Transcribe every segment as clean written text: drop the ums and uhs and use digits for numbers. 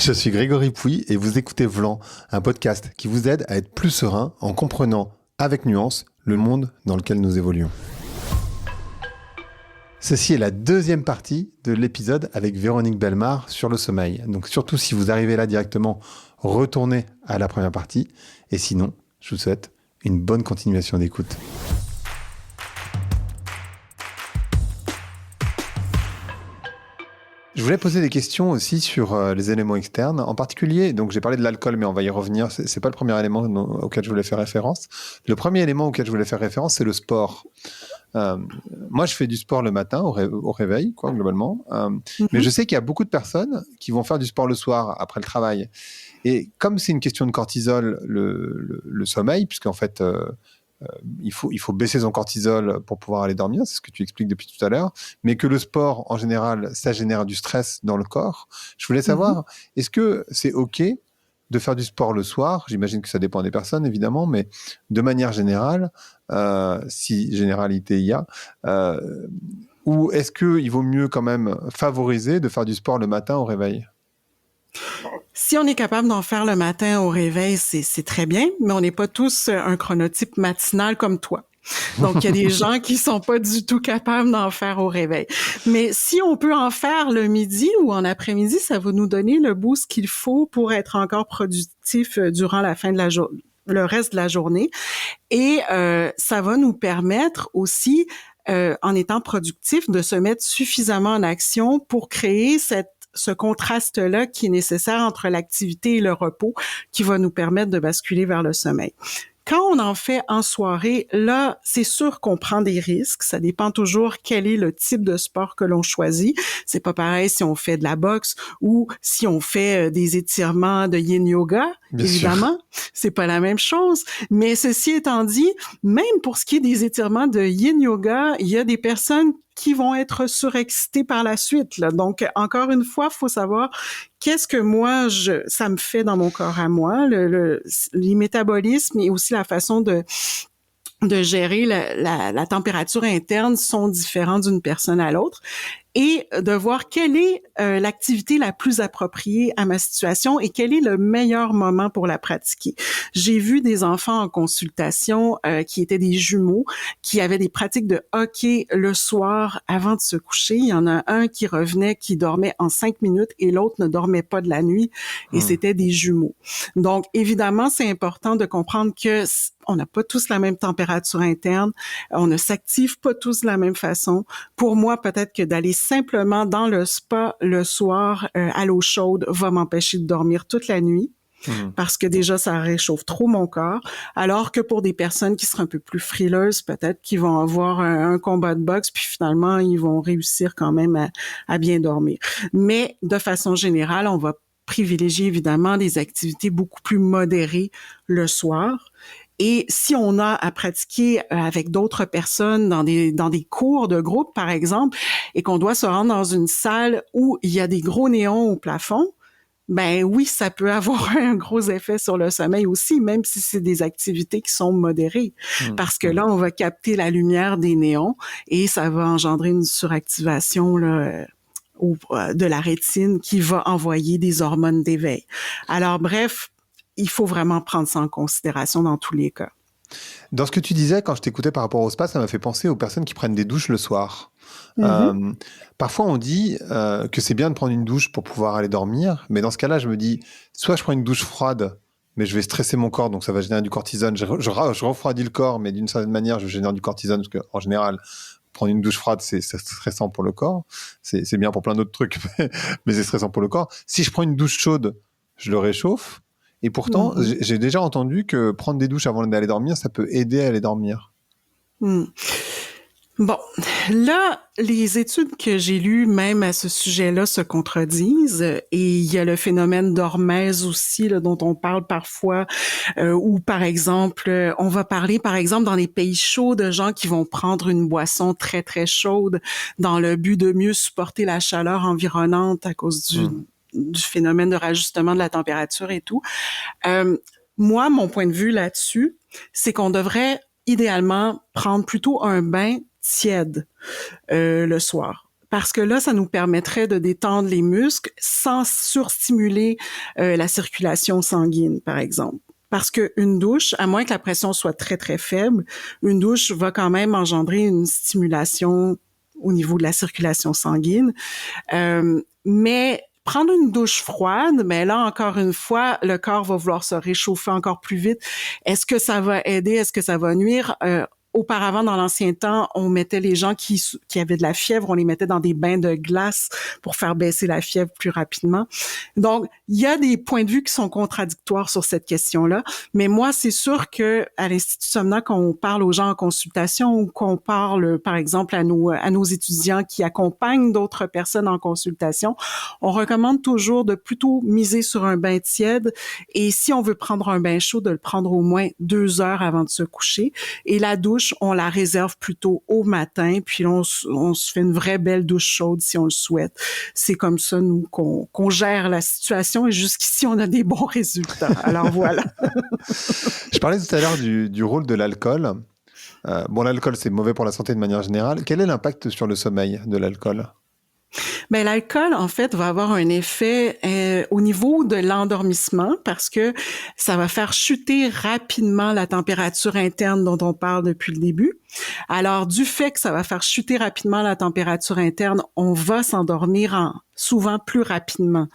Je suis Grégory Pouy et vous écoutez Vlan, un podcast qui vous aide à être plus serein en comprenant, avec nuance, le monde dans lequel nous évoluons. Ceci est la deuxième partie de l'épisode avec Véronique Bellemare sur le sommeil. Donc surtout si vous arrivez là directement, retournez à la première partie. Et sinon, je vous souhaite une bonne continuation d'écoute. Je voulais poser des questions aussi sur les éléments externes. En particulier, donc j'ai parlé de l'alcool, mais on va y revenir. C'est pas le premier élément auquel je voulais faire référence. Le premier élément auquel je voulais faire référence, c'est le sport. Moi, je fais du sport le matin au réveil, quoi, globalement. Mais je sais qu'il y a beaucoup de personnes qui vont faire du sport le soir après le travail. Et comme c'est une question de cortisol, le sommeil, puisqu'en fait, il faut baisser son cortisol pour pouvoir aller dormir, c'est ce que tu expliques depuis tout à l'heure, mais que le sport, en général, ça génère du stress dans le corps. Je voulais savoir, est-ce que c'est OK de faire du sport le soir? J'imagine que ça dépend des personnes, évidemment, mais de manière générale, si généralité il y a, ou est-ce qu'il vaut mieux quand même favoriser de faire du sport le matin au réveil? Si on est capable d'en faire le matin au réveil, c'est très bien, mais on n'est pas tous un chronotype matinal comme toi. Donc, il y a des gens qui sont pas du tout capables d'en faire au réveil. Mais si on peut en faire le midi ou en après-midi, ça va nous donner le boost qu'il faut pour être encore productif durant la fin de la journée, le reste de la journée. Et ça va nous permettre aussi, en étant productif, de se mettre suffisamment en action pour créer ce contraste-là qui est nécessaire entre l'activité et le repos qui va nous permettre de basculer vers le sommeil. Quand on en fait en soirée, là, c'est sûr qu'on prend des risques. Ça dépend toujours quel est le type de sport que l'on choisit. C'est pas pareil si on fait de la boxe ou si on fait des étirements de yin yoga. Bien évidemment, c'est pas la même chose. Mais ceci étant dit, même pour ce qui est des étirements de yin yoga, il y a des personnes qui vont être surexcités par la suite, là. Donc, encore une fois, faut savoir qu'est-ce que moi, ça me fait dans mon corps à moi, les métabolismes et aussi la façon de gérer la température interne sont différents d'une personne à l'autre et de voir quelle est l'activité la plus appropriée à ma situation et quel est le meilleur moment pour la pratiquer. J'ai vu des enfants en consultation qui étaient des jumeaux, qui avaient des pratiques de hockey le soir avant de se coucher. Il y en a un qui revenait, qui dormait en 5 minutes et l'autre ne dormait pas de la nuit et c'était des jumeaux. Donc, évidemment, c'est important de comprendre que on n'a pas tous la même température interne, on ne s'active pas tous de la même façon. Pour moi, peut-être que d'aller simplement dans le spa le soir à l'eau chaude va m'empêcher de dormir toute la nuit. Parce que déjà, ça réchauffe trop mon corps. Alors que pour des personnes qui seraient un peu plus frileuses, peut-être qu'ils vont avoir un combat de boxe, puis finalement, ils vont réussir quand même à bien dormir. Mais de façon générale, on va privilégier évidemment des activités beaucoup plus modérées le soir. Et si on a à pratiquer avec d'autres personnes dans des cours de groupe, par exemple, et qu'on doit se rendre dans une salle où il y a des gros néons au plafond, ben oui, ça peut avoir un gros effet sur le sommeil aussi, même si c'est des activités qui sont modérées. Parce que là, on va capter la lumière des néons et ça va engendrer une suractivation là, de la rétine qui va envoyer des hormones d'éveil. Alors bref, il faut vraiment prendre ça en considération dans tous les cas. Dans ce que tu disais, quand je t'écoutais par rapport au spa, ça m'a fait penser aux personnes qui prennent des douches le soir. Parfois, on dit que c'est bien de prendre une douche pour pouvoir aller dormir, mais dans ce cas-là, je me dis, soit je prends une douche froide, mais je vais stresser mon corps, donc ça va générer du cortisone. Je refroidis le corps, mais d'une certaine manière, je génère du cortisone, parce qu'en général, prendre une douche froide, c'est stressant pour le corps. C'est bien pour plein d'autres trucs, mais c'est stressant pour le corps. Si je prends une douche chaude, je le réchauffe. Et pourtant, j'ai déjà entendu que prendre des douches avant d'aller dormir, ça peut aider à aller dormir. Bon, là, les études que j'ai lues, même à ce sujet-là, se contredisent. Et il y a le phénomène d'hormèse aussi, là, dont on parle parfois, où, par exemple, on va parler, par exemple, dans les pays chauds, de gens qui vont prendre une boisson très, très chaude dans le but de mieux supporter la chaleur environnante à cause du phénomène de rajustement de la température et tout. Moi, mon point de vue là-dessus, c'est qu'on devrait idéalement prendre plutôt un bain tiède le soir. parce que là, ça nous permettrait de détendre les muscles sans surstimuler la circulation sanguine, par exemple. Parce qu'une douche, à moins que la pression soit très, très faible, une douche va quand même engendrer une stimulation au niveau de la circulation sanguine. Mais prendre une douche froide, mais là, encore une fois, le corps va vouloir se réchauffer encore plus vite. Est-ce que ça va aider? Est-ce que ça va nuire? Auparavant, dans l'ancien temps, on mettait les gens qui avaient de la fièvre, on les mettait dans des bains de glace pour faire baisser la fièvre plus rapidement. Donc, il y a des points de vue qui sont contradictoires sur cette question-là. Mais moi, c'est sûr que à l'Institut Somna, quand on parle aux gens en consultation ou qu'on parle, par exemple, à nos étudiants qui accompagnent d'autres personnes en consultation, on recommande toujours de plutôt miser sur un bain tiède. Et si on veut prendre un bain chaud, de le prendre au moins 2 heures avant de se coucher. Et la douche, on la réserve plutôt au matin, puis on se fait une vraie belle douche chaude si on le souhaite. C'est comme ça, nous, qu'on gère la situation et jusqu'ici, on a des bons résultats. Alors voilà. Je parlais tout à l'heure du rôle de l'alcool. Bon, l'alcool, c'est mauvais pour la santé de manière générale. Quel est l'impact sur le sommeil de l'alcool? Ben, l'alcool, en fait, va avoir un effet au niveau de l'endormissement parce que ça va faire chuter rapidement la température interne dont on parle depuis le début. Alors, du fait que ça va faire chuter rapidement la température interne, on va s'endormir souvent plus rapidement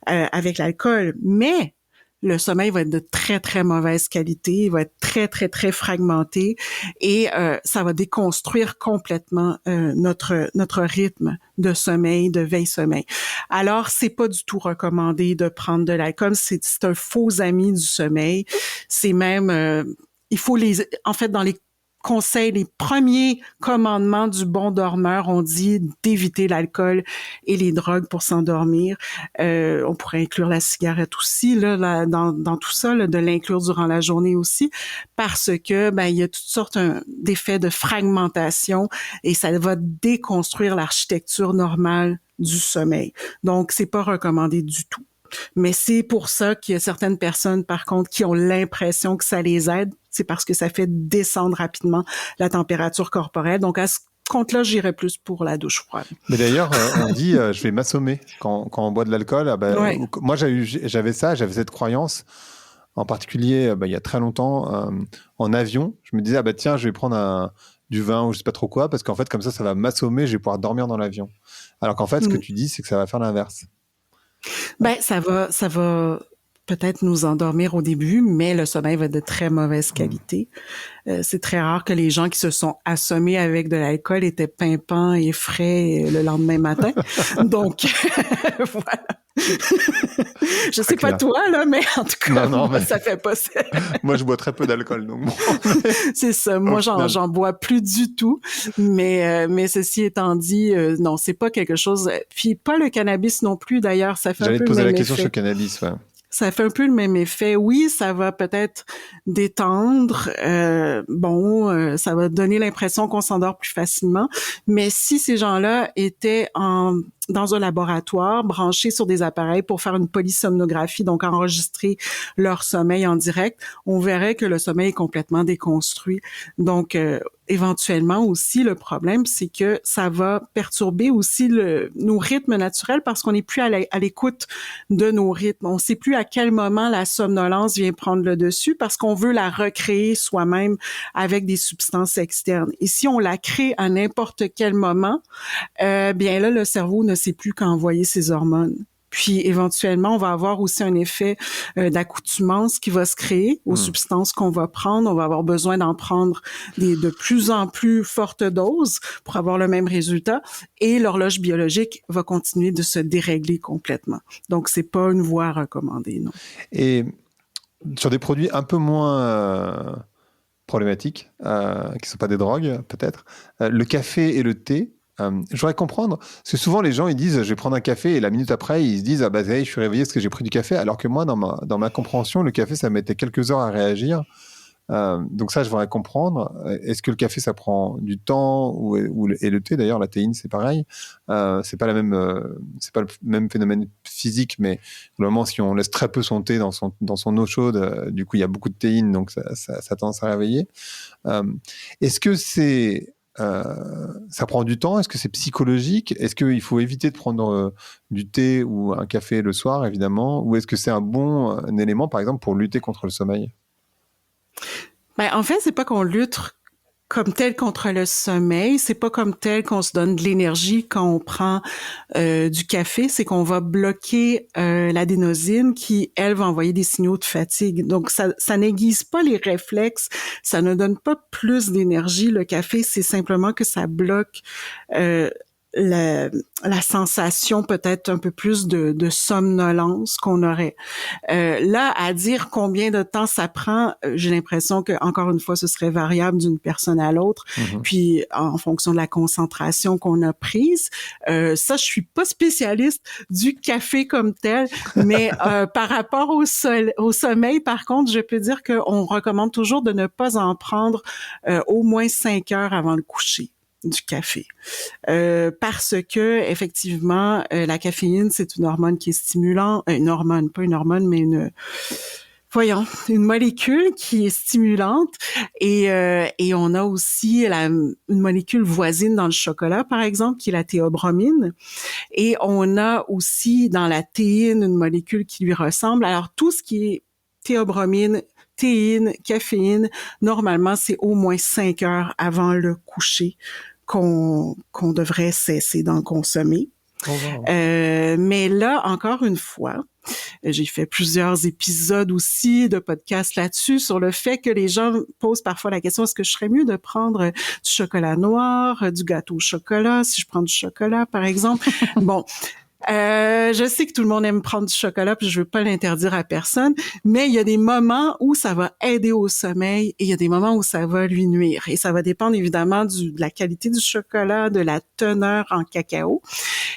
avec l'alcool. Mais le sommeil va être de très, très mauvaise qualité, il va être très, très, très fragmenté et ça va déconstruire complètement notre rythme de sommeil, de veille-sommeil. Alors, c'est pas du tout recommandé de prendre de l'alcool, c'est un faux ami du sommeil. C'est même, il faut en fait, dans les conseils, les premiers commandements du bon dormeur, on dit d'éviter l'alcool et les drogues pour s'endormir. On pourrait inclure la cigarette aussi là dans tout ça, là, de l'inclure durant la journée aussi, parce que il y a toutes sortes d'effets de fragmentation et ça va déconstruire l'architecture normale du sommeil. Donc, c'est pas recommandé du tout. Mais c'est pour ça qu'il y a certaines personnes, par contre, qui ont l'impression que ça les aide. C'est parce que ça fait descendre rapidement la température corporelle. Donc, à ce compte-là, j'irais plus pour la douche froide. Mais d'ailleurs, on dit je vais m'assommer quand on boit de l'alcool. Ouais. Moi, j'avais cette croyance, en particulier il y a très longtemps, en avion. Je me disais, tiens, je vais prendre du vin ou je sais pas trop quoi, parce qu'en fait, comme ça va m'assommer, je vais pouvoir dormir dans l'avion. Alors qu'en fait, ce que tu dis, c'est que ça va faire l'inverse. Ça va peut-être nous endormir au début, mais le sommeil va être de très mauvaise qualité. C'est très rare que les gens qui se sont assommés avec de l'alcool étaient pimpants et frais le lendemain matin. Donc, voilà. Je sais pas toi, là, mais en tout cas, moi, ça fait pas ça. Moi, je bois très peu d'alcool, donc bon. C'est ça. Moi, j'en bois plus du tout. Mais ceci étant dit, non, c'est pas quelque chose. Puis pas le cannabis non plus, d'ailleurs. Ça fait un peu le même effet. J'allais te poser la question sur le cannabis, ouais. Ça fait un peu le même effet. Oui, ça va peut-être détendre. Ça va donner l'impression qu'on s'endort plus facilement. Mais si ces gens-là étaient dans un laboratoire, branchés sur des appareils pour faire une polysomnographie, donc enregistrer leur sommeil en direct, on verrait que le sommeil est complètement déconstruit. Donc, éventuellement aussi, le problème, c'est que ça va perturber aussi nos rythmes naturels parce qu'on n'est plus à l'écoute de nos rythmes. On ne sait plus à quel moment la somnolence vient prendre le dessus parce qu'on veut la recréer soi-même avec des substances externes. Et si on la crée à n'importe quel moment, bien là, le cerveau ne sait plus qu'envoyer ses hormones. Puis éventuellement, on va avoir aussi un effet d'accoutumance qui va se créer aux substances qu'on va prendre. On va avoir besoin d'en prendre de plus en plus fortes doses pour avoir le même résultat. Et l'horloge biologique va continuer de se dérégler complètement. Donc, c'est pas une voie recommandée, non. Et sur des produits un peu moins problématiques, qui ne sont pas des drogues, peut-être, le café et le thé, je voudrais comprendre, parce que souvent les gens ils disent je vais prendre un café et la minute après ils se disent je suis réveillé parce que j'ai pris du café, alors que moi dans ma compréhension le café ça mettait quelques heures à réagir, donc ça je voudrais comprendre, est-ce que le café ça prend du temps et le thé d'ailleurs, la théine c'est pareil, c'est pas le même phénomène physique, mais normalement si on laisse très peu son thé dans son eau chaude, du coup il y a beaucoup de théine donc ça a tendance à réveiller. Est-ce que c'est ça prend du temps? Est-ce que c'est psychologique? Est-ce qu'il faut éviter de prendre du thé ou un café le soir, évidemment? Ou est-ce que c'est un bon un élément, par exemple, pour lutter contre le sommeil? Ben, en fait, c'est pas qu'on lutte comme tel contre le sommeil, c'est pas comme tel qu'on se donne de l'énergie quand on prend du café, c'est qu'on va bloquer l'adénosine qui, elle, va envoyer des signaux de fatigue. Donc, ça n'aiguise pas les réflexes, ça ne donne pas plus d'énergie. Le café, c'est simplement que ça bloque euh, la sensation peut-être un peu plus de somnolence qu'on aurait. Là, à dire combien de temps ça prend, j'ai l'impression que encore une fois, ce serait variable d'une personne à l'autre, puis en fonction de la concentration qu'on a prise. Ça, je suis pas spécialiste du café comme tel, mais par rapport au sommeil, par contre, je peux dire qu'on recommande toujours de ne pas en prendre au moins 5 heures avant le coucher du café. Parce que effectivement, la caféine, c'est une hormone qui est stimulante, une hormone, pas une hormone, mais une molécule qui est stimulante et on a aussi une molécule voisine dans le chocolat, par exemple, qui est la théobromine. Et on a aussi dans la théine une molécule qui lui ressemble. Alors, tout ce qui est théobromine, théine, caféine, normalement, c'est au moins 5 heures avant le coucher qu'on devrait cesser d'en consommer. Oh, wow. Mais là, encore une fois, j'ai fait plusieurs épisodes aussi de podcasts là-dessus sur le fait que les gens posent parfois la question, est-ce que je serais mieux de prendre du chocolat noir, du gâteau au chocolat, si je prends du chocolat, par exemple? Bon. Je sais que tout le monde aime prendre du chocolat, puis je veux pas l'interdire à personne, mais il y a des moments où ça va aider au sommeil et il y a des moments où ça va lui nuire. Et ça va dépendre évidemment de la qualité du chocolat, de la teneur en cacao.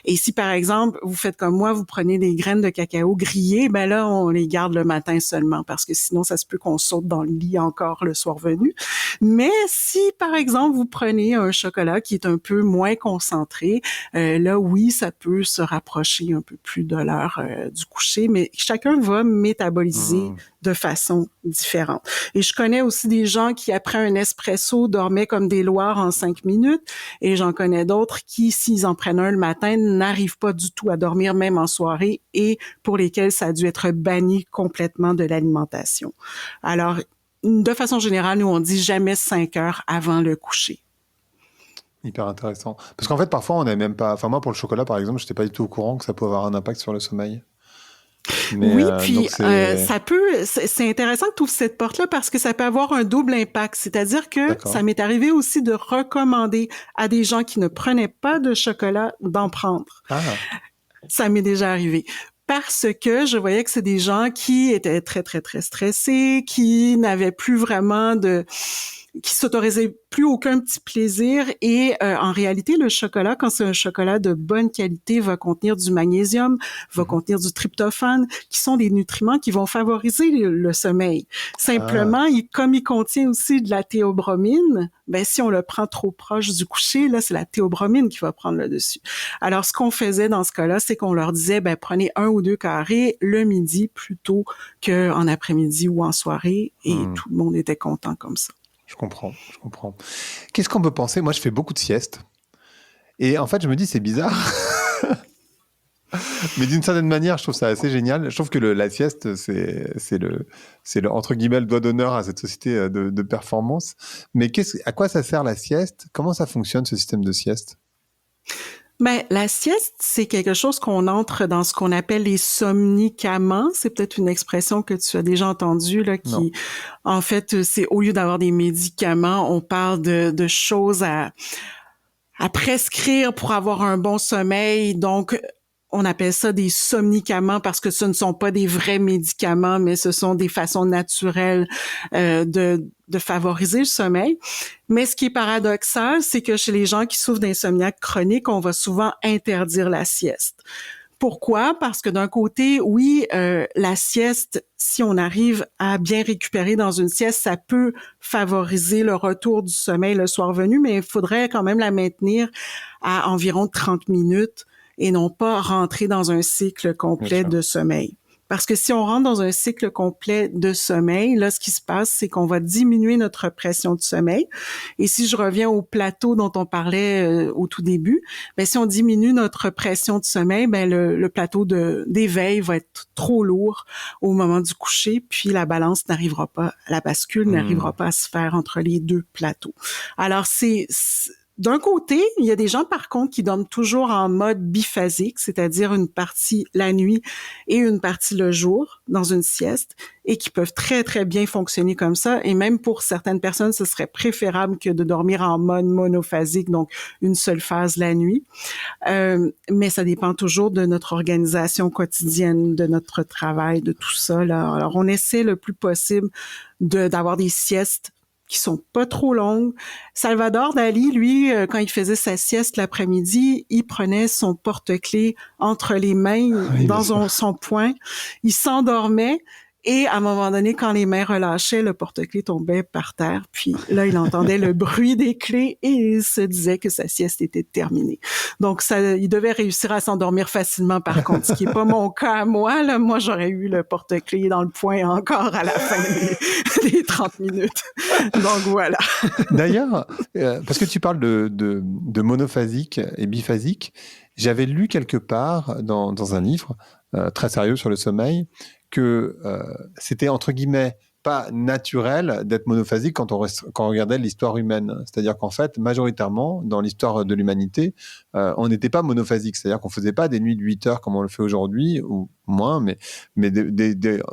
Et si, par exemple, vous faites comme moi, vous prenez des graines de cacao grillées, ben là, on les garde le matin seulement parce que sinon, ça se peut qu'on saute dans le lit encore le soir venu. Mais si, par exemple, vous prenez un chocolat qui est un peu moins concentré, là, oui, ça peut se rapprocher un peu plus de l'heure du coucher, mais chacun va métaboliser de façon différente. Et je connais aussi des gens qui, après un espresso, dormaient comme des loirs en 5 minutes, et j'en connais d'autres qui, s'ils en prennent un le matin, n'arrivent pas du tout à dormir, même en soirée, et pour lesquels ça a dû être banni complètement de l'alimentation. Alors, de façon générale, nous, on dit jamais 5 heures avant le coucher. Hyper intéressant. Parce qu'en fait, parfois, on n'est même pas... Enfin, moi, pour le chocolat, par exemple, je n'étais pas du tout au courant que ça peut avoir un impact sur le sommeil. Mais, oui, puis donc ça peut... C'est intéressant que tu ouvres cette porte-là parce que ça peut avoir un double impact. C'est-à-dire que ça m'est arrivé aussi de recommander à des gens qui ne prenaient pas de chocolat d'en prendre. Ah. Ça m'est déjà arrivé. Parce que je voyais que c'est des gens qui étaient très, très, très stressés, qui n'avaient plus vraiment qui s'autorisaient plus aucun petit plaisir. Et en réalité, le chocolat, quand c'est un chocolat de bonne qualité, va contenir du magnésium, va contenir du tryptophane, qui sont des nutriments qui vont favoriser le sommeil. Simplement, comme il contient aussi de la théobromine, ben si on le prend trop proche du coucher, là, c'est la théobromine qui va prendre le dessus. Alors, ce qu'on faisait dans ce cas-là, c'est qu'on leur disait, ben prenez 1 ou 2 carrés le midi plutôt qu'en après-midi ou en soirée, et tout le monde était content comme ça. Je comprends. Qu'est-ce qu'on peut penser? Moi, je fais beaucoup de siestes. Et en fait, je me dis, c'est bizarre. Mais d'une certaine manière, je trouve ça assez génial. Je trouve que la sieste, c'est le, entre guillemets, le doigt d'honneur à cette société de performance. Mais à quoi ça sert la sieste? Comment ça fonctionne, ce système de sieste? Ben, la sieste, c'est quelque chose qu'on entre dans ce qu'on appelle les somnicaments. C'est peut-être une expression que tu as déjà entendue, là, qui, en fait, c'est au lieu d'avoir des médicaments, on parle de choses à prescrire pour avoir un bon sommeil. Donc, on appelle ça des somnicaments parce que ce ne sont pas des vrais médicaments, mais ce sont des façons naturelles de favoriser le sommeil. Mais ce qui est paradoxal, c'est que chez les gens qui souffrent d'insomnie chronique, on va souvent interdire la sieste. Pourquoi? Parce que d'un côté, oui, la sieste, si on arrive à bien récupérer dans une sieste, ça peut favoriser le retour du sommeil le soir venu, mais il faudrait quand même la maintenir à environ 30 minutes et non pas rentrer dans un cycle complet de sommeil. Parce que si on rentre dans un cycle complet de sommeil, là, ce qui se passe, c'est qu'on va diminuer notre pression de sommeil. Et si je reviens au plateau dont on parlait au tout début, ben si on diminue notre pression de sommeil, ben le plateau d'éveil va être trop lourd au moment du coucher, puis la bascule n'arrivera pas à se faire entre les deux plateaux. Alors d'un côté, il y a des gens, par contre, qui dorment toujours en mode biphasique, c'est-à-dire une partie la nuit et une partie le jour dans une sieste, et qui peuvent très, très bien fonctionner comme ça. Et même pour certaines personnes, ce serait préférable que de dormir en mode monophasique, donc une seule phase la nuit. Mais ça dépend toujours de notre organisation quotidienne, de notre travail, de tout ça, là. Alors, on essaie le plus possible d'avoir des siestes qui sont pas trop longues. Salvador Dali, lui, quand il faisait sa sieste l'après-midi, il prenait son porte-clés entre les mains, dans son poing, il s'endormait, et à un moment donné, quand les mains relâchaient, le porte-clés tombait par terre, puis là, il entendait le bruit des clés et il se disait que sa sieste était terminée. Donc, il devait réussir à s'endormir facilement, par contre, ce qui n'est pas mon cas à moi. Là, moi, j'aurais eu le porte-clés dans le poing encore à la fin des 30 minutes. Donc, voilà. D'ailleurs, parce que tu parles de monophasique et biphasique, j'avais lu quelque part dans un livre très sérieux sur le sommeil que c'était entre guillemets pas naturel d'être monophasique quand on regardait l'histoire humaine. C'est-à-dire qu'en fait, majoritairement, dans l'histoire de l'humanité, on n'était pas monophasique. C'est-à-dire qu'on ne faisait pas des nuits de 8 heures comme on le fait aujourd'hui, ou moins, mais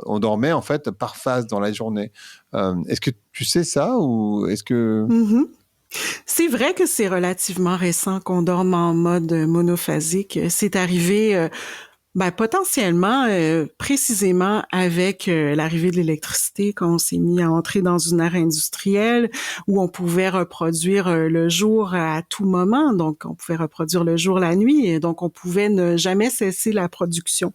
on dormait en fait par phase dans la journée. Est-ce que tu sais ça, ou est-ce que... Mm-hmm. C'est vrai que c'est relativement récent qu'on dorme en mode monophasique. C'est arrivé... potentiellement, précisément avec l'arrivée de l'électricité, quand on s'est mis à entrer dans une ère industrielle où on pouvait reproduire le jour à tout moment, donc on pouvait reproduire le jour la nuit, et donc on pouvait ne jamais cesser la production.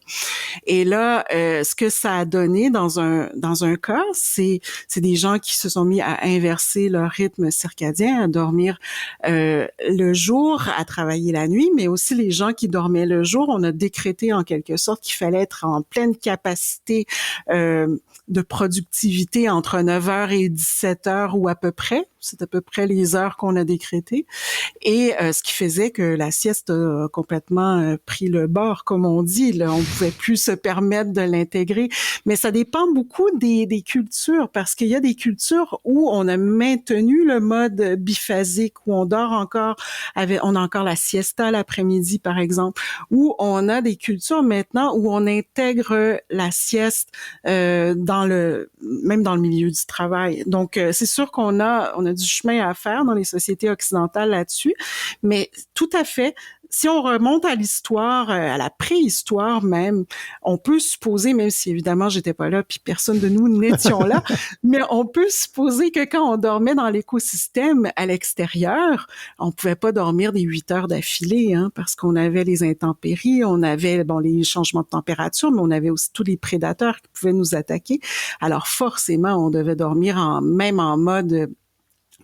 Et là, ce que ça a donné dans un cas, c'est des gens qui se sont mis à inverser leur rythme circadien, à dormir le jour, à travailler la nuit, mais aussi les gens qui dormaient le jour, on a décrété en quelque sorte qu'il fallait être en pleine capacité de productivité entre 9h et 17h ou à peu près. C'est à peu près les heures qu'on a décrétées. Et ce qui faisait que la sieste a complètement pris le bord, comme on dit. Là, on ne pouvait plus se permettre de l'intégrer. Mais ça dépend beaucoup des cultures, parce qu'il y a des cultures où on a maintenu le mode biphasique, où on dort encore, on a encore la siesta l'après-midi, par exemple, où on a des cultures maintenant où on intègre la sieste même dans le milieu du travail. Donc, c'est sûr qu'on a du chemin à faire dans les sociétés occidentales là-dessus, mais tout à fait, si on remonte à l'histoire, à la préhistoire même, on peut supposer, même si évidemment j'étais pas là puis personne de nous n'étions là, mais on peut supposer que quand on dormait dans l'écosystème à l'extérieur, on pouvait pas dormir des 8 heures d'affilée, hein, parce qu'on avait les intempéries, on avait les changements de température, mais on avait aussi tous les prédateurs qui pouvaient nous attaquer. Alors forcément, on devait dormir même en mode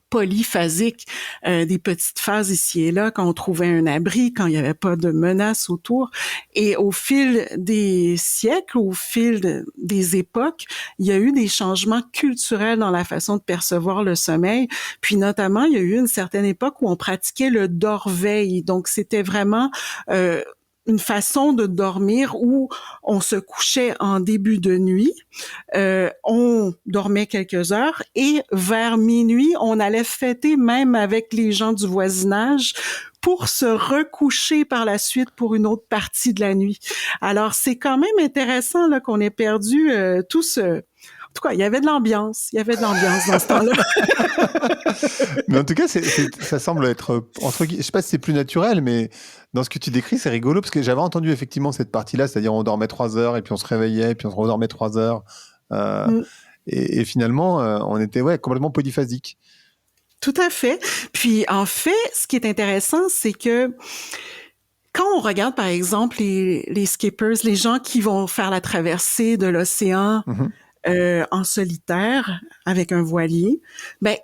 polyphasique, des petites phases ici et là, quand on trouvait un abri, quand il n'y avait pas de menace autour. Et au fil des siècles, au fil des époques, il y a eu des changements culturels dans la façon de percevoir le sommeil. Puis notamment, il y a eu une certaine époque où on pratiquait le dorveil. Donc, c'était vraiment une façon de dormir où on se couchait en début de nuit, on dormait quelques heures et vers minuit, on allait fêter même avec les gens du voisinage pour se recoucher par la suite pour une autre partie de la nuit. Alors, c'est quand même intéressant là, qu'on ait perdu tout ce... En tout cas, il y avait de l'ambiance. Il y avait de l'ambiance dans ce temps-là. Mais en tout cas, ça semble être, je sais pas si c'est plus naturel, mais dans ce que tu décris, c'est rigolo, parce que j'avais entendu effectivement cette partie-là, c'est-à-dire on dormait 3 heures, et puis on se réveillait, et puis on se redormait 3 heures. Et finalement, on était complètement polyphasique. Tout à fait. Puis en fait, ce qui est intéressant, c'est que quand on regarde, par exemple, les skippers, les gens qui vont faire la traversée de l'océan, en solitaire avec un voilier,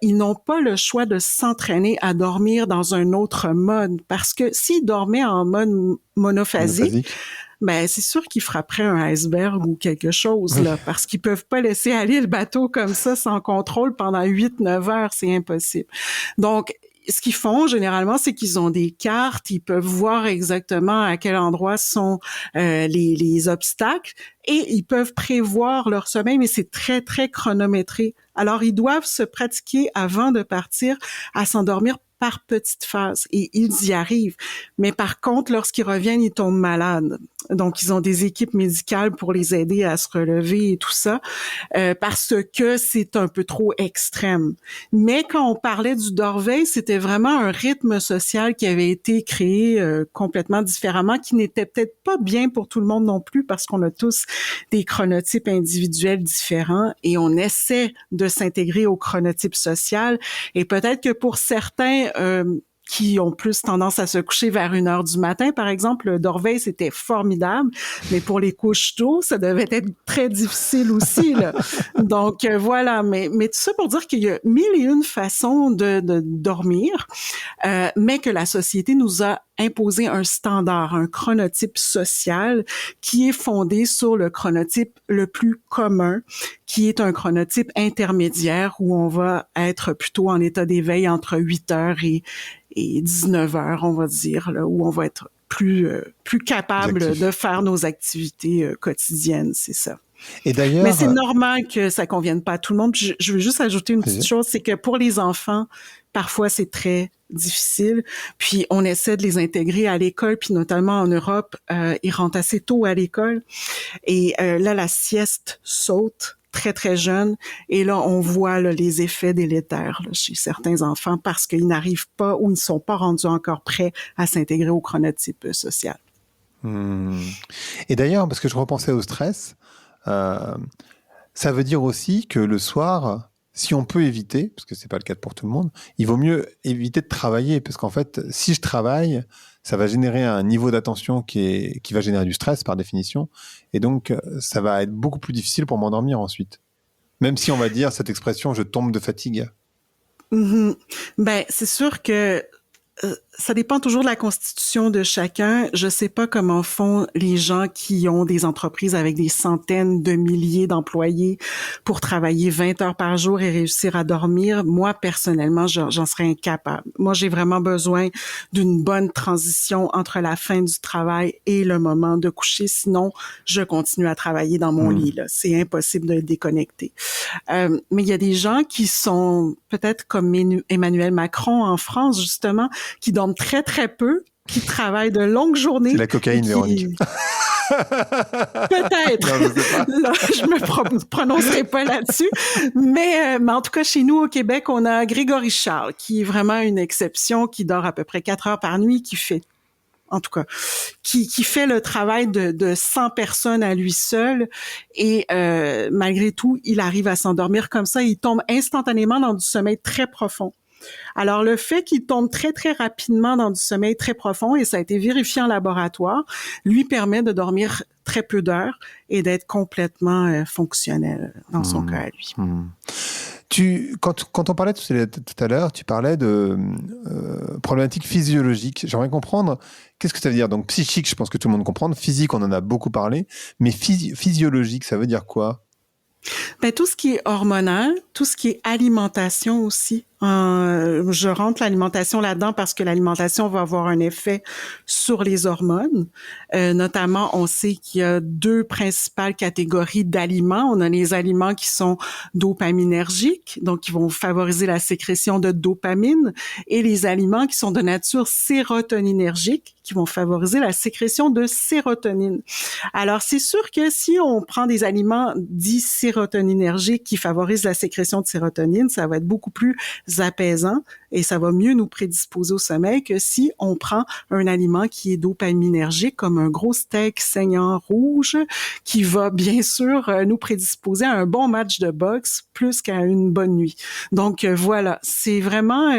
ils n'ont pas le choix de s'entraîner à dormir dans un autre mode, parce que s'ils dormaient en mode monophasique, ben c'est sûr qu'ils frapperaient un iceberg ou quelque chose, là, parce qu'ils peuvent pas laisser aller le bateau comme ça sans contrôle pendant 8-9 heures, c'est impossible. Donc, ce qu'ils font généralement, c'est qu'ils ont des cartes, ils peuvent voir exactement à quel endroit sont les obstacles et ils peuvent prévoir leur sommeil, mais c'est très, très chronométré. Alors, ils doivent se pratiquer avant de partir à s'endormir par petites phases et ils y arrivent. Mais par contre, lorsqu'ils reviennent, ils tombent malades. Donc, ils ont des équipes médicales pour les aider à se relever et tout ça, parce que c'est un peu trop extrême. Mais quand on parlait du Dorveil, c'était vraiment un rythme social qui avait été créé complètement différemment, qui n'était peut-être pas bien pour tout le monde non plus, parce qu'on a tous des chronotypes individuels différents et on essaie de s'intégrer au chronotype social. Et peut-être que pour certains qui ont plus tendance à se coucher vers 1 heure du matin, par exemple, le Dorveil, c'était formidable, mais pour les couches tôt, ça devait être très difficile aussi, là. Donc, voilà, mais tout ça pour dire qu'il y a 1001 façons de dormir, mais que la société nous a imposé un standard, un chronotype social qui est fondé sur le chronotype le plus commun, qui est un chronotype intermédiaire où on va être plutôt en état d'éveil entre 8 heures et 19 heures, on va dire, là, où on va être plus capable de faire nos activités quotidiennes, c'est ça. Et d'ailleurs, mais c'est normal que ça convienne pas à tout le monde. Je veux juste ajouter une petite chose, c'est que pour les enfants, parfois c'est très difficile. Puis on essaie de les intégrer à l'école, puis notamment en Europe, ils rentrent assez tôt à l'école. Et là, la sieste saute très, très jeune. Et là, on voit là, les effets délétères là, chez certains enfants parce qu'ils n'arrivent pas ou ils ne sont pas rendus encore prêts à s'intégrer au chronotype social. Et d'ailleurs, parce que je repensais au stress, ça veut dire aussi que le soir, si on peut éviter, parce que c'est pas le cas pour tout le monde, il vaut mieux éviter de travailler, parce qu'en fait, si je travaille, ça va générer un niveau d'attention qui va générer du stress par définition, et donc ça va être beaucoup plus difficile pour m'endormir ensuite. Même si on va dire cette expression, je tombe de fatigue. Ben, c'est sûr que ça dépend toujours de la constitution de chacun. Je sais pas comment font les gens qui ont des entreprises avec des centaines de milliers d'employés pour travailler 20 heures par jour et réussir à dormir. Moi, personnellement, j'en serais incapable. Moi, j'ai vraiment besoin d'une bonne transition entre la fin du travail et le moment de coucher. Sinon, je continue à travailler dans mon lit, là. C'est impossible de déconnecter. Mais il y a des gens qui sont peut-être comme Emmanuel Macron en France, justement, qui dorment très, très peu, qui travaillent de longues journées. C'est la cocaïne, Véronique. Peut-être. Non, là, je me prononcerai pas là-dessus. Mais en tout cas, chez nous, au Québec, on a Grégory Charles, qui est vraiment une exception, qui dort à peu près 4 heures par nuit, qui fait le travail de 100 personnes à lui seul et malgré tout, il arrive à s'endormir comme ça. Il tombe instantanément dans du sommeil très profond. Alors, le fait qu'il tombe très, très rapidement dans du sommeil très profond, et ça a été vérifié en laboratoire, lui permet de dormir très peu d'heures et d'être complètement fonctionnel dans son cas à lui. Quand on parlait tout à l'heure, tu parlais de problématiques physiologiques. J'aimerais comprendre, qu'est-ce que ça veut dire? Donc, psychique, je pense que tout le monde comprend. Physique, on en a beaucoup parlé. Mais physiologique, ça veut dire quoi? Ben, tout ce qui est hormonal, tout ce qui est alimentation aussi. Je rentre l'alimentation là-dedans parce que l'alimentation va avoir un effet sur les hormones. Notamment, on sait qu'il y a 2 principales catégories d'aliments. On a les aliments qui sont dopaminergiques, donc qui vont favoriser la sécrétion de dopamine, et les aliments qui sont de nature sérotoninergique, qui vont favoriser la sécrétion de sérotonine. Alors, c'est sûr que si on prend des aliments dits sérotoninergiques qui favorisent la sécrétion de sérotonine, ça va être beaucoup plus apaisant et ça va mieux nous prédisposer au sommeil que si on prend un aliment qui est dopaminergique comme un gros steak saignant rouge qui va bien sûr nous prédisposer à un bon match de boxe plus qu'à une bonne nuit. Donc voilà, c'est vraiment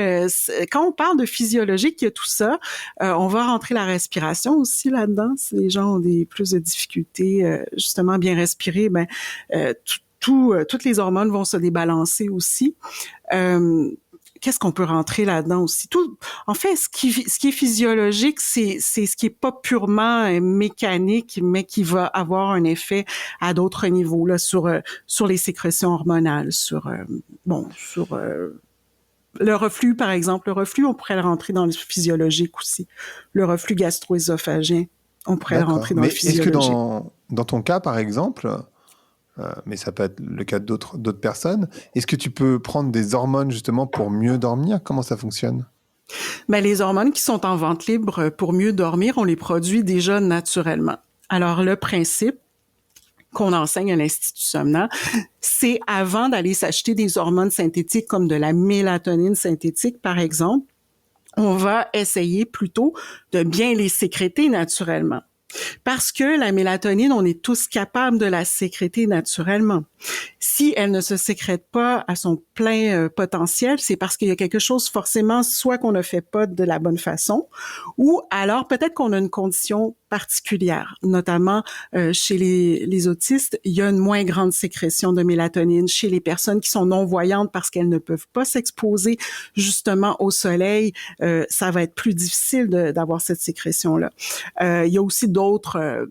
quand on parle de physiologique, il y a tout ça. On va rentrer la respiration aussi là-dedans. Si les gens ont plus de difficultés justement à bien respirer, toutes les hormones vont se débalancer aussi. qu'est-ce qu'on peut rentrer là-dedans aussi? En fait, ce qui est physiologique, c'est ce qui est pas purement mécanique, mais qui va avoir un effet à d'autres niveaux, là, sur les sécrétions hormonales, sur le reflux, par exemple. Le reflux, on pourrait le rentrer dans le physiologique aussi. Le reflux gastro-œsophagien, on pourrait le D'accord. rentrer dans Mais le est-ce que physiologique. dans ton cas, par exemple, mais ça peut être le cas d'autres personnes, est-ce que tu peux prendre des hormones justement pour mieux dormir? Comment ça fonctionne? Ben, les hormones qui sont en vente libre pour mieux dormir, on les produit déjà naturellement. Alors, le principe qu'on enseigne à l'Institut Somna, c'est avant d'aller s'acheter des hormones synthétiques comme de la mélatonine synthétique, par exemple, on va essayer plutôt de bien les sécréter naturellement. Parce que la mélatonine, on est tous capables de la sécréter naturellement. Si elle ne se sécrète pas à son plein potentiel, c'est parce qu'il y a quelque chose forcément, soit qu'on ne fait pas de la bonne façon, ou alors peut-être qu'on a une condition particulière. Notamment chez les autistes, il y a une moins grande sécrétion de mélatonine. Chez les personnes qui sont non-voyantes parce qu'elles ne peuvent pas s'exposer justement au soleil, ça va être plus difficile d'avoir cette sécrétion-là. Il y a aussi d'autres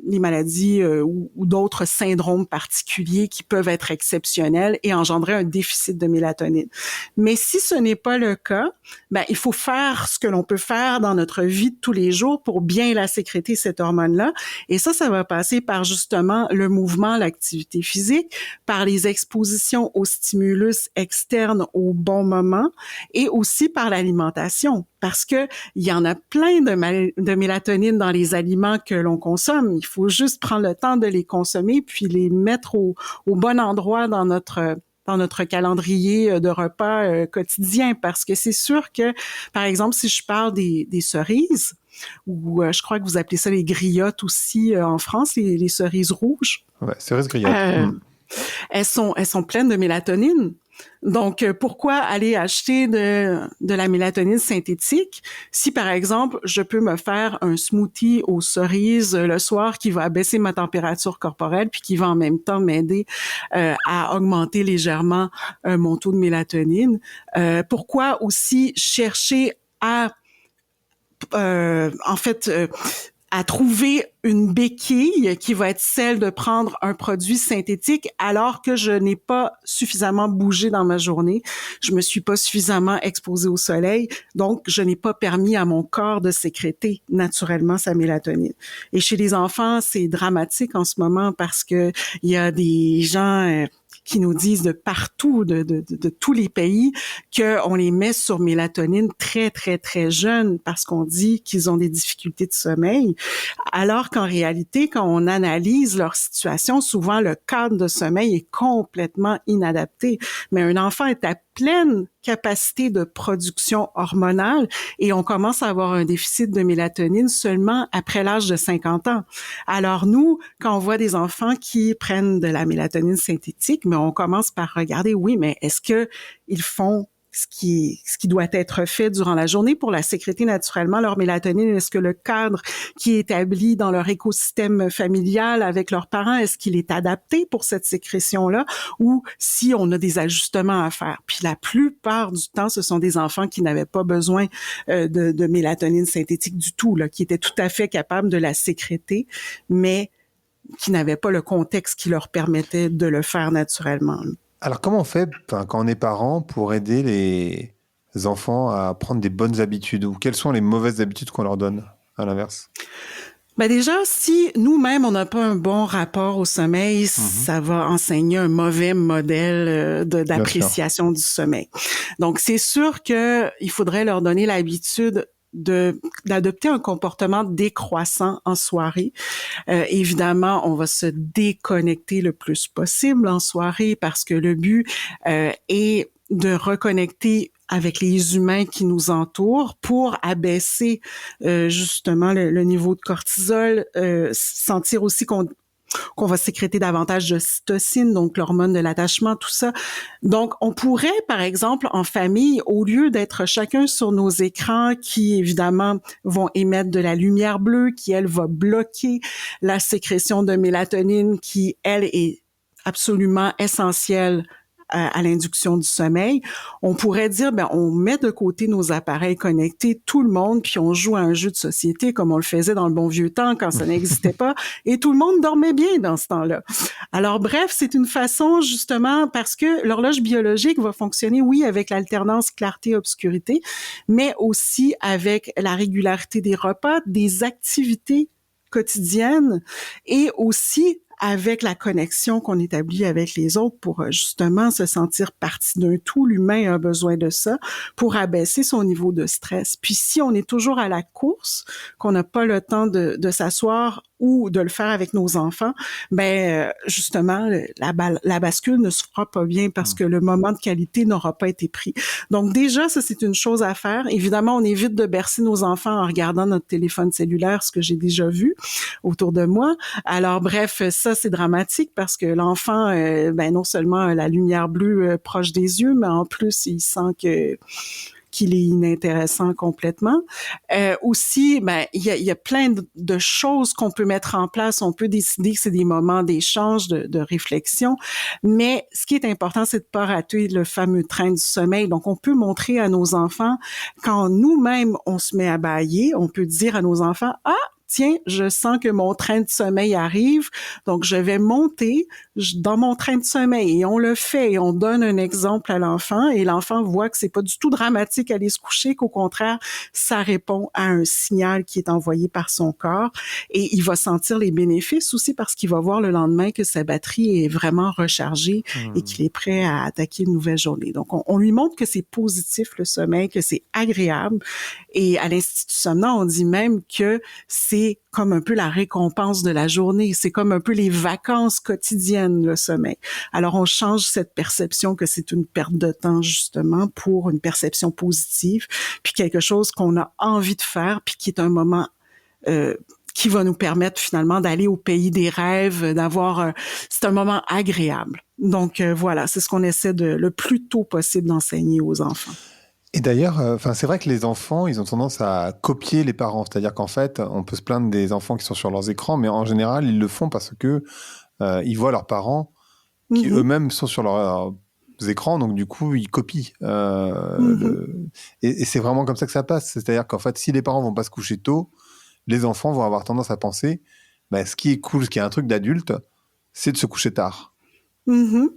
les maladies ou d'autres syndromes particuliers qui peuvent être exceptionnels et engendrer un déficit de mélatonine. Mais si ce n'est pas le cas, ben, il faut faire ce que l'on peut faire dans notre vie de tous les jours pour bien la sécréter, cette hormone-là. Et ça va passer par justement le mouvement, l'activité physique, par les expositions aux stimulus externes au bon moment et aussi par l'alimentation. Parce que il y en a plein de mélatonine dans les aliments que l'on consomme. Il faut juste prendre le temps de les consommer puis les mettre au bon endroit dans notre calendrier de repas quotidien. Parce que c'est sûr que, par exemple, si je parle des cerises, ou je crois que vous appelez ça les griottes aussi en France, les cerises rouges. Ouais, cerise griotte. Elles sont pleines de mélatonine. Donc, pourquoi aller acheter de la mélatonine synthétique si, par exemple, je peux me faire un smoothie aux cerises le soir qui va abaisser ma température corporelle puis qui va en même temps m'aider à augmenter légèrement mon taux de mélatonine? Pourquoi aussi chercher à à trouver une béquille qui va être celle de prendre un produit synthétique alors que je n'ai pas suffisamment bougé dans ma journée, je me suis pas suffisamment exposée au soleil, donc je n'ai pas permis à mon corps de sécréter naturellement sa mélatonine. Et chez les enfants, c'est dramatique en ce moment parce que il y a des gens qui nous disent de partout, de tous les pays, qu'on les met sur mélatonine très, très, très jeunes parce qu'on dit qu'ils ont des difficultés de sommeil. Alors qu'en réalité, quand on analyse leur situation, souvent le cadre de sommeil est complètement inadapté. Mais un enfant est à pleine capacité de production hormonale et on commence à avoir un déficit de mélatonine seulement après l'âge de 50 ans. Alors nous, quand on voit des enfants qui prennent de la mélatonine synthétique, mais on commence par regarder, oui, mais est-ce que ils font ce qui doit être fait durant la journée pour la sécréter naturellement, leur mélatonine? Est-ce que le cadre qui est établi dans leur écosystème familial avec leurs parents, est-ce qu'il est adapté pour cette sécrétion-là? Ou si on a des ajustements à faire? Puis la plupart du temps, ce sont des enfants qui n'avaient pas besoin de mélatonine synthétique du tout, là, qui étaient tout à fait capables de la sécréter, mais qui n'avaient pas le contexte qui leur permettait de le faire naturellement. Alors, comment on fait quand on est parent pour aider les enfants à prendre des bonnes habitudes? Ou quelles sont les mauvaises habitudes qu'on leur donne, à l'inverse? Ben déjà, si nous-mêmes, on n'a pas un bon rapport au sommeil, ça va enseigner un mauvais modèle d'appréciation du sommeil. Donc, c'est sûr qu'il faudrait leur donner l'habitude d'adopter un comportement décroissant en soirée. Évidemment, on va se déconnecter le plus possible en soirée parce que le but est de reconnecter avec les humains qui nous entourent pour abaisser justement le niveau de cortisol, sentir aussi qu'on va sécréter davantage d'ocytocine, donc l'hormone de l'attachement, tout ça. Donc, on pourrait, par exemple, en famille, au lieu d'être chacun sur nos écrans qui, évidemment, vont émettre de la lumière bleue, qui, elle, va bloquer la sécrétion de mélatonine, qui, elle, est absolument essentielle à l'induction du sommeil, on pourrait dire, ben, on met de côté nos appareils connectés, tout le monde, puis on joue à un jeu de société comme on le faisait dans le bon vieux temps quand ça n'existait pas, et tout le monde dormait bien dans ce temps-là. Alors bref, c'est une façon justement, parce que l'horloge biologique va fonctionner, oui, avec l'alternance clarté-obscurité, mais aussi avec la régularité des repas, des activités quotidiennes et aussi avec la connexion qu'on établit avec les autres pour justement se sentir partie d'un tout. L'humain a besoin de ça pour abaisser son niveau de stress. Puis si on est toujours à la course, qu'on n'a pas le temps de s'asseoir ou de le faire avec nos enfants, ben justement, la bascule ne se fera pas bien parce que le moment de qualité n'aura pas été pris. Donc déjà, ça, c'est une chose à faire. Évidemment, on évite de bercer nos enfants en regardant notre téléphone cellulaire, ce que j'ai déjà vu autour de moi. Alors bref, ça, c'est dramatique parce que l'enfant, ben non seulement a la lumière bleue proche des yeux, mais en plus, il sent qu'il est inintéressant complètement. Aussi, ben il y a plein de choses qu'on peut mettre en place. On peut décider que c'est des moments d'échange, de réflexion, mais ce qui est important, c'est de pas rater le fameux train du sommeil. Donc, on peut montrer à nos enfants, quand nous-mêmes, on se met à bâiller, on peut dire à nos enfants, « Ah, tiens, je sens que mon train de sommeil arrive, donc je vais monter dans mon train de sommeil. » Et on le fait et on donne un exemple à l'enfant et l'enfant voit que c'est pas du tout dramatique aller se coucher, qu'au contraire, ça répond à un signal qui est envoyé par son corps et il va sentir les bénéfices aussi parce qu'il va voir le lendemain que sa batterie est vraiment rechargée et qu'il est prêt à attaquer une nouvelle journée. Donc, on lui montre que c'est positif le sommeil, que c'est agréable et à l'Institut Somnant, on dit même que c'est comme un peu la récompense de la journée. C'est comme un peu les vacances quotidiennes, le sommeil. Alors, on change cette perception que c'est une perte de temps, justement, pour une perception positive, puis quelque chose qu'on a envie de faire, puis qui est un moment qui va nous permettre finalement d'aller au pays des rêves, d'avoir... c'est un moment agréable. Donc, voilà, c'est ce qu'on essaie le plus tôt possible d'enseigner aux enfants. Et d'ailleurs, c'est vrai que les enfants, ils ont tendance à copier les parents. C'est-à-dire qu'en fait, on peut se plaindre des enfants qui sont sur leurs écrans, mais en général, ils le font parce que ils voient leurs parents qui eux-mêmes sont sur leurs écrans, donc du coup, ils copient. Et c'est vraiment comme ça que ça passe. C'est-à-dire qu'en fait, si les parents vont pas se coucher tôt, les enfants vont avoir tendance à penser, ce qui est cool, ce qui est un truc d'adulte, c'est de se coucher tard. Tout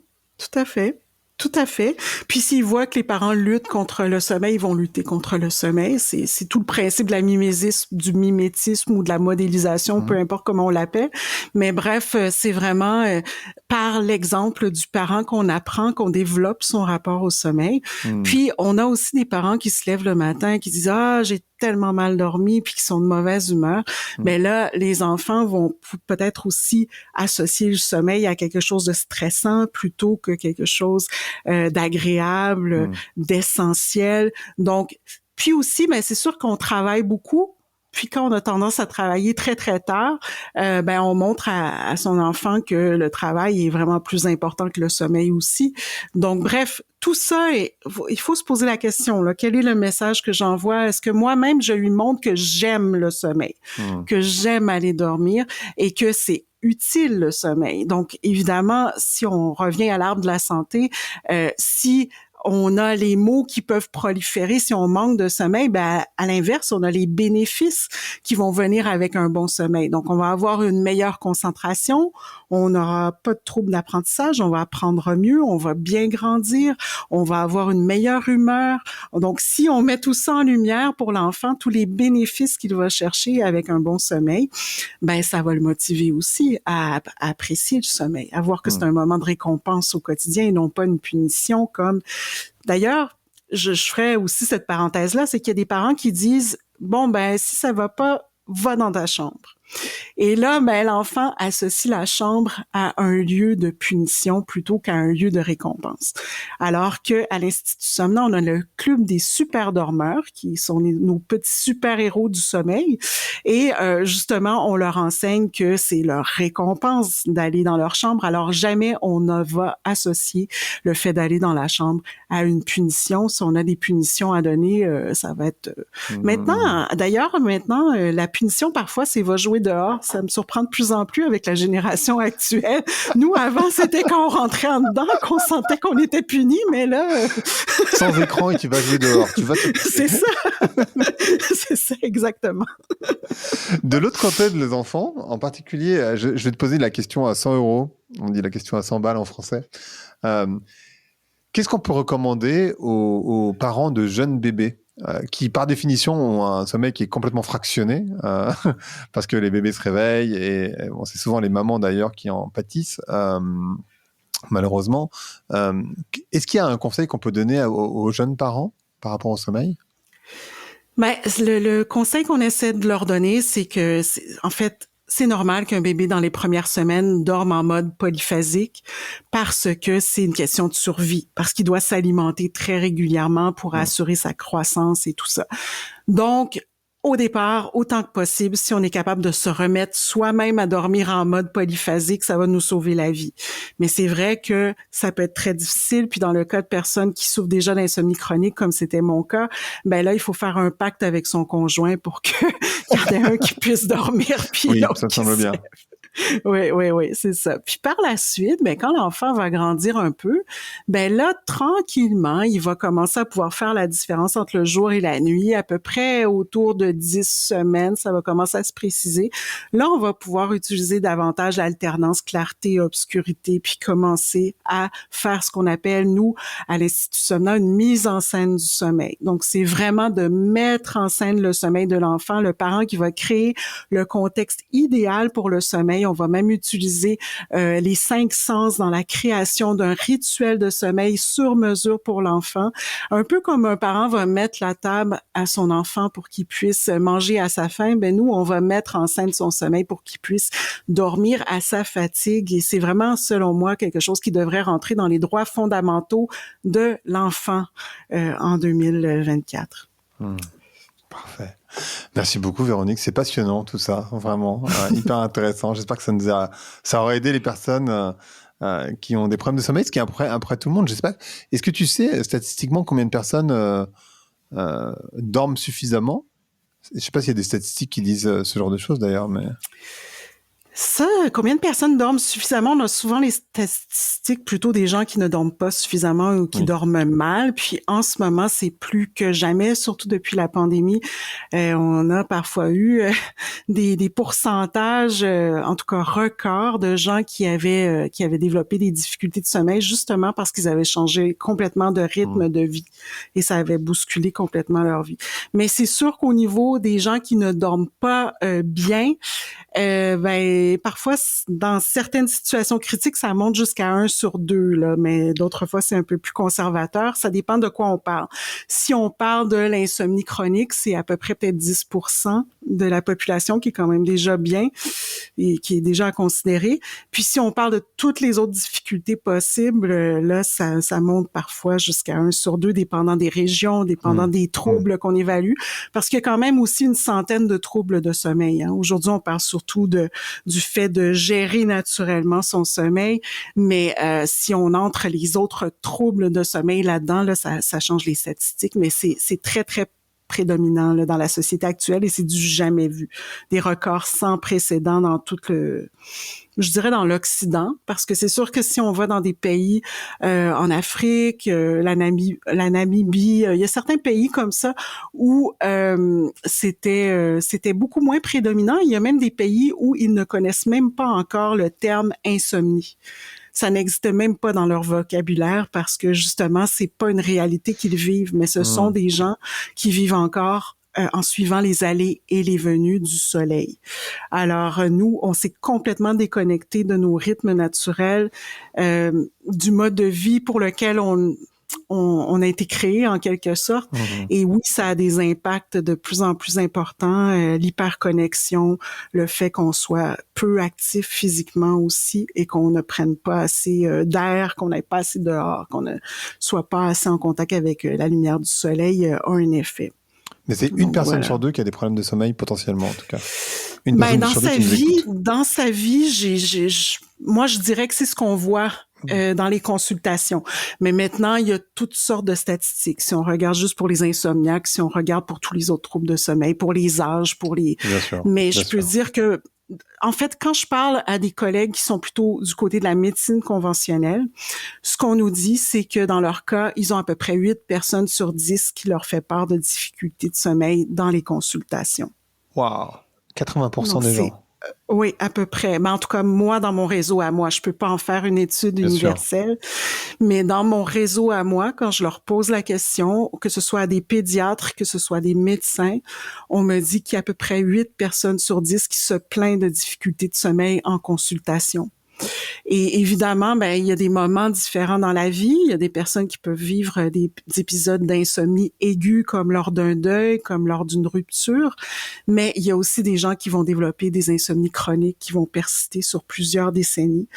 à fait. Tout à fait. Puis s'ils voient que les parents luttent contre le sommeil, ils vont lutter contre le sommeil. C'est tout le principe de la mimétisme, du mimétisme ou de la modélisation, peu importe comment on l'appelle. Mais bref, c'est vraiment par l'exemple du parent qu'on apprend, qu'on développe son rapport au sommeil. Puis on a aussi des parents qui se lèvent le matin et qui disent « Ah, j'ai tellement mal dormi », puis qui sont de mauvaise humeur. Mais là, les enfants vont peut-être aussi associer le sommeil à quelque chose de stressant plutôt que quelque chose d'agréable, d'essentiel. Donc, puis aussi, c'est sûr qu'on travaille beaucoup. Puis quand on a tendance à travailler très, très tard, on montre à son enfant que le travail est vraiment plus important que le sommeil aussi. Donc, bref, tout ça, il faut se poser la question, là, quel est le message que j'envoie? Est-ce que moi-même, je lui montre que j'aime le sommeil, que j'aime aller dormir et que c'est utile le sommeil? Donc, évidemment, si on revient à l'arbre de la santé, si on a les maux qui peuvent proliférer si on manque de sommeil, à l'inverse, on a les bénéfices qui vont venir avec un bon sommeil. Donc, on va avoir une meilleure concentration, on n'aura pas de troubles d'apprentissage, on va apprendre mieux, on va bien grandir, on va avoir une meilleure humeur. Donc, si on met tout ça en lumière pour l'enfant, tous les bénéfices qu'il va chercher avec un bon sommeil, ça va le motiver aussi à apprécier le sommeil, à voir que c'est un moment de récompense au quotidien et non pas une punition comme... D'ailleurs, je ferais aussi cette parenthèse-là, c'est qu'il y a des parents qui disent « Bon, si ça va pas, va dans ta chambre ». Et là, l'enfant associe la chambre à un lieu de punition plutôt qu'à un lieu de récompense. Alors que à l'Institut Somnant, on a le club des super dormeurs qui sont nos petits super-héros du sommeil. Et justement, on leur enseigne que c'est leur récompense d'aller dans leur chambre. Alors jamais on ne va associer le fait d'aller dans la chambre à une punition. Si on a des punitions à donner, ça va être... Maintenant, la punition, parfois, c'est va jouer dehors. Ça me surprend de plus en plus avec la génération actuelle. Nous, avant, c'était quand on rentrait en dedans qu'on sentait qu'on était puni, mais là... Sans écran et tu vas jouer dehors. C'est ça. C'est ça, exactement. De l'autre côté, les enfants, en particulier, je vais te poser la question à 100 euros. On dit la question à 100 balles en français. Qu'est-ce qu'on peut recommander aux parents de jeunes bébés qui, par définition, ont un sommeil qui est complètement fractionné parce que les bébés se réveillent et bon, c'est souvent les mamans d'ailleurs qui en pâtissent, malheureusement. Est-ce qu'il y a un conseil qu'on peut donner aux jeunes parents par rapport au sommeil? Ben, le conseil qu'on essaie de leur donner, c'est que, en fait, c'est normal qu'un bébé dans les premières semaines dorme en mode polyphasique parce que c'est une question de survie, parce qu'il doit s'alimenter très régulièrement pour assurer sa croissance et tout ça. Donc, au départ, autant que possible, si on est capable de se remettre soi-même à dormir en mode polyphasique, ça va nous sauver la vie. Mais c'est vrai que ça peut être très difficile. Puis dans le cas de personnes qui souffrent déjà d'insomnie chronique, comme c'était mon cas, ben là, il faut faire un pacte avec son conjoint pour qu'il y en ait un qui puisse dormir, puis oui, l'autre ça qui semble bien. Oui, c'est ça. Puis par la suite, ben quand l'enfant va grandir un peu, ben là, tranquillement, il va commencer à pouvoir faire la différence entre le jour et la nuit, à peu près autour de 10 semaines, ça va commencer à se préciser. Là, on va pouvoir utiliser davantage l'alternance clarté-obscurité, puis commencer à faire ce qu'on appelle, nous, à l'Institut Somna, une mise en scène du sommeil. Donc, c'est vraiment de mettre en scène le sommeil de l'enfant, le parent qui va créer le contexte idéal pour le sommeil. On va même utiliser les 5 sens dans la création d'un rituel de sommeil sur mesure pour l'enfant. Un peu comme un parent va mettre la table à son enfant pour qu'il puisse manger à sa faim, ben nous, on va mettre en scène son sommeil pour qu'il puisse dormir à sa fatigue. Et c'est vraiment, selon moi, quelque chose qui devrait rentrer dans les droits fondamentaux de l'enfant en 2024. Parfait. Merci beaucoup, Véronique. C'est passionnant, tout ça. Vraiment, hyper intéressant. J'espère que ça aura aidé les personnes qui ont des problèmes de sommeil, ce qui est après tout le monde. J'espère. Est-ce que tu sais, statistiquement, combien de personnes dorment suffisamment? Je ne sais pas s'il y a des statistiques qui disent ce genre de choses, d'ailleurs, mais... Ça, combien de personnes dorment suffisamment? On a souvent les statistiques plutôt des gens qui ne dorment pas suffisamment ou qui dorment mal. Puis en ce moment, c'est plus que jamais, surtout depuis la pandémie. On a parfois eu des pourcentages, en tout cas records, de gens qui avaient développé des difficultés de sommeil justement parce qu'ils avaient changé complètement de rythme de vie et ça avait bousculé complètement leur vie. Mais c'est sûr qu'au niveau des gens qui ne dorment pas bien, ben parfois dans certaines situations critiques ça monte jusqu'à 1 sur 2 là, mais d'autres fois c'est un peu plus conservateur, ça dépend de quoi on parle. Si on parle de l'insomnie chronique, c'est à peu près peut-être 10% de la population qui est quand même déjà bien et qui est déjà à considérer. Puis si on parle de toutes les autres difficultés possibles, là ça monte parfois jusqu'à 1 sur 2 dépendant des régions, dépendant des troubles qu'on évalue, parce qu'il y a quand même aussi une centaine de troubles de sommeil, hein. Aujourd'hui, on parle surtout du fait de gérer naturellement son sommeil, mais si on entre les autres troubles de sommeil là-dedans, là, ça change les statistiques, mais c'est très, très prédominant là, dans la société actuelle et c'est du jamais vu. Des records sans précédent dans je dirais dans l'Occident, parce que c'est sûr que si on va dans des pays en Afrique, la Namibie, il y a certains pays comme ça où c'était beaucoup moins prédominant. Il y a même des pays où ils ne connaissent même pas encore le terme insomnie. Ça n'existe même pas dans leur vocabulaire parce que justement, c'est pas une réalité qu'ils vivent, mais ce sont des gens qui vivent encore en suivant les allées et les venues du soleil. Alors, nous, on s'est complètement déconnecté de nos rythmes naturels, du mode de vie pour lequel on a été créé en quelque sorte. Et oui, ça a des impacts de plus en plus importants, l'hyperconnexion, le fait qu'on soit peu actif physiquement aussi et qu'on ne prenne pas assez d'air, qu'on n'aille pas assez dehors, qu'on ne soit pas assez en contact avec la lumière du soleil a un effet. Mais c'est une personne sur 2 qui a des problèmes de sommeil potentiellement, en tout cas. Dans sa vie, moi, je dirais que c'est ce qu'on voit dans les consultations. Mais maintenant, il y a toutes sortes de statistiques. Si on regarde juste pour les insomniaques, si on regarde pour tous les autres troubles de sommeil, pour les âges, pour les... Bien sûr, Mais je peux dire que En fait, quand je parle à des collègues qui sont plutôt du côté de la médecine conventionnelle, ce qu'on nous dit, c'est que dans leur cas, ils ont à peu près 8 personnes sur 10 qui leur fait part de difficultés de sommeil dans les consultations. Wow, 80% Donc, des gens. Oui, à peu près. Mais en tout cas, moi, dans mon réseau à moi, je peux pas en faire une étude universelle, mais dans mon réseau à moi, quand je leur pose la question, que ce soit à des pédiatres, que ce soit des médecins, on me dit qu'il y a à peu près 8 personnes sur 10 qui se plaignent de difficultés de sommeil en consultation. Et évidemment, ben, il y a des moments différents dans la vie. Il y a des personnes qui peuvent vivre des épisodes d'insomnie aiguë comme lors d'un deuil, comme lors d'une rupture. Mais il y a aussi des gens qui vont développer des insomnies chroniques qui vont persister sur plusieurs décennies.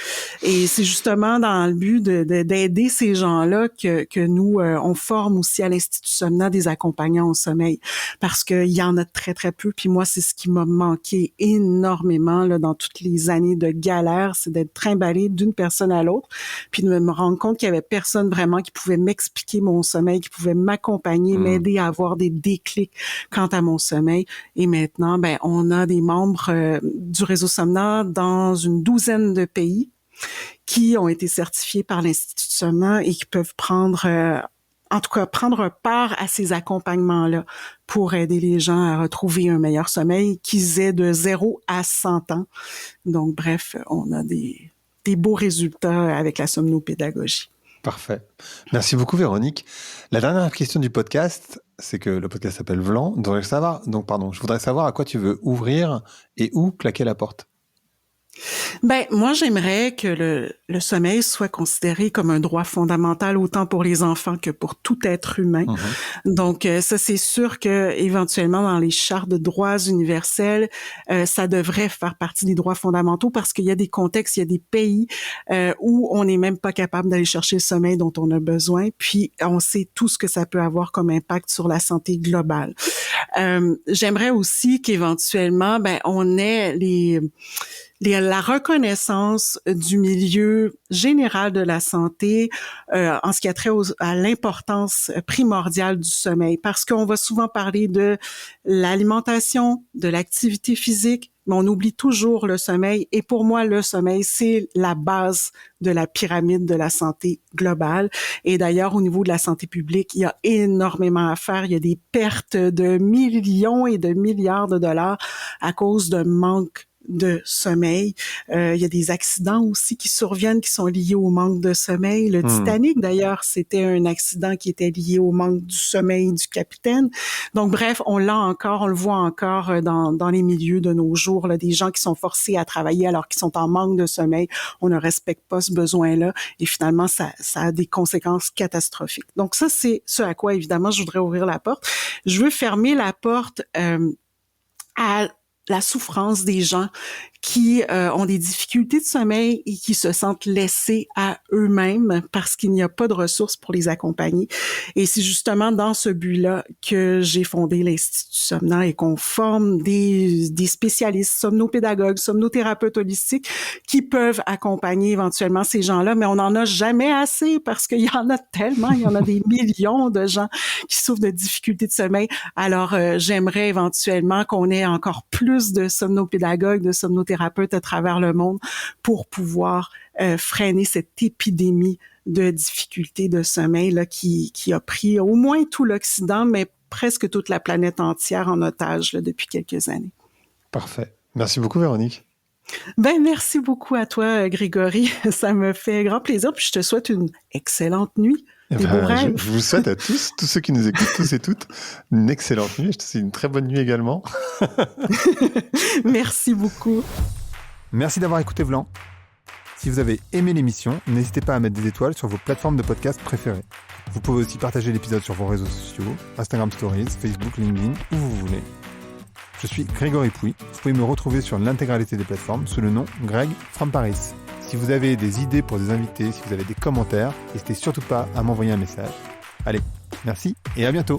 Et c'est justement dans le but d'aider ces gens-là que nous, on forme aussi à l'Institut Somna des accompagnants au sommeil. Parce qu'il y en a très, très peu. Puis moi, c'est ce qui m'a manqué énormément là, dans toutes les années de galère, c'est d'être trimballée d'une personne à l'autre, puis de me rendre compte qu'il y avait personne vraiment qui pouvait m'expliquer mon sommeil, qui pouvait m'accompagner, m'aider à avoir des déclics quant à mon sommeil. Et maintenant, ben, on a des membres du réseau Somna dans une douzaine de pays qui ont été certifiés par l'Institut Somna et qui peuvent prendre part à ces accompagnements-là pour aider les gens à retrouver un meilleur sommeil, qu'ils aient de 0 à 100 ans. Donc, bref, on a des beaux résultats avec la somnopédagogie. Parfait. Merci beaucoup, Véronique. La dernière question du podcast, c'est que le podcast s'appelle Vlan. Je voudrais savoir à quoi tu veux ouvrir et où claquer la porte. Ben, moi, j'aimerais que le sommeil soit considéré comme un droit fondamental autant pour les enfants que pour tout être humain. Donc, ça, c'est sûr que éventuellement dans les chartes de droits universels, ça devrait faire partie des droits fondamentaux parce qu'il y a des contextes, il y a des pays où on n'est même pas capable d'aller chercher le sommeil dont on a besoin. Puis, on sait tout ce que ça peut avoir comme impact sur la santé globale. J'aimerais aussi qu'éventuellement, ben, on ait la reconnaissance du milieu général de la santé en ce qui a trait à l'importance primordiale du sommeil, parce qu'on va souvent parler de l'alimentation, de l'activité physique, mais on oublie toujours le sommeil. Et pour moi, le sommeil, c'est la base de la pyramide de la santé globale. Et d'ailleurs, au niveau de la santé publique, il y a énormément à faire. Il y a des pertes de millions et de milliards de dollars à cause d'un manque de sommeil. Il y a des accidents aussi qui surviennent qui sont liés au manque de sommeil. Le Titanic, d'ailleurs, c'était un accident qui était lié au manque du sommeil du capitaine. Donc, bref, on le voit encore dans les milieux de nos jours, là, des gens qui sont forcés à travailler alors qu'ils sont en manque de sommeil. On ne respecte pas ce besoin-là et finalement, ça a des conséquences catastrophiques. Donc, ça, c'est ce à quoi, évidemment, je voudrais ouvrir la porte. Je veux fermer la porte à la souffrance des gens qui ont des difficultés de sommeil et qui se sentent laissés à eux-mêmes parce qu'il n'y a pas de ressources pour les accompagner. Et c'est justement dans ce but-là que j'ai fondé l'Institut Somna et qu'on forme des spécialistes, somnopédagogues, somnothérapeutes holistiques qui peuvent accompagner éventuellement ces gens-là, mais on n'en a jamais assez parce qu'il y en a tellement, il y en a des millions de gens qui souffrent de difficultés de sommeil. Alors, j'aimerais éventuellement qu'on ait encore plus de somnopédagogues, de somnothérapeutes à travers le monde pour pouvoir freiner cette épidémie de difficultés de sommeil là, qui a pris au moins tout l'Occident, mais presque toute la planète entière en otage là, depuis quelques années. Parfait. Merci beaucoup, Véronique. Ben, merci beaucoup à toi, Grégory. Ça me fait grand plaisir. Puis je te souhaite une excellente nuit. Des beaux rêves. Je vous souhaite à tous ceux qui nous écoutent, tous et toutes, une excellente nuit. Je te souhaite une très bonne nuit également. Merci beaucoup. Merci d'avoir écouté Vlan. Si vous avez aimé l'émission, n'hésitez pas à mettre des étoiles sur vos plateformes de podcast préférées. Vous pouvez aussi partager l'épisode sur vos réseaux sociaux, Instagram Stories, Facebook, LinkedIn, où vous voulez. Je suis Grégory Pouy. Vous pouvez me retrouver sur l'intégralité des plateformes sous le nom Greg from Paris. Si vous avez des idées pour des invités, si vous avez des commentaires, n'hésitez surtout pas à m'envoyer un message. Allez, merci et à bientôt.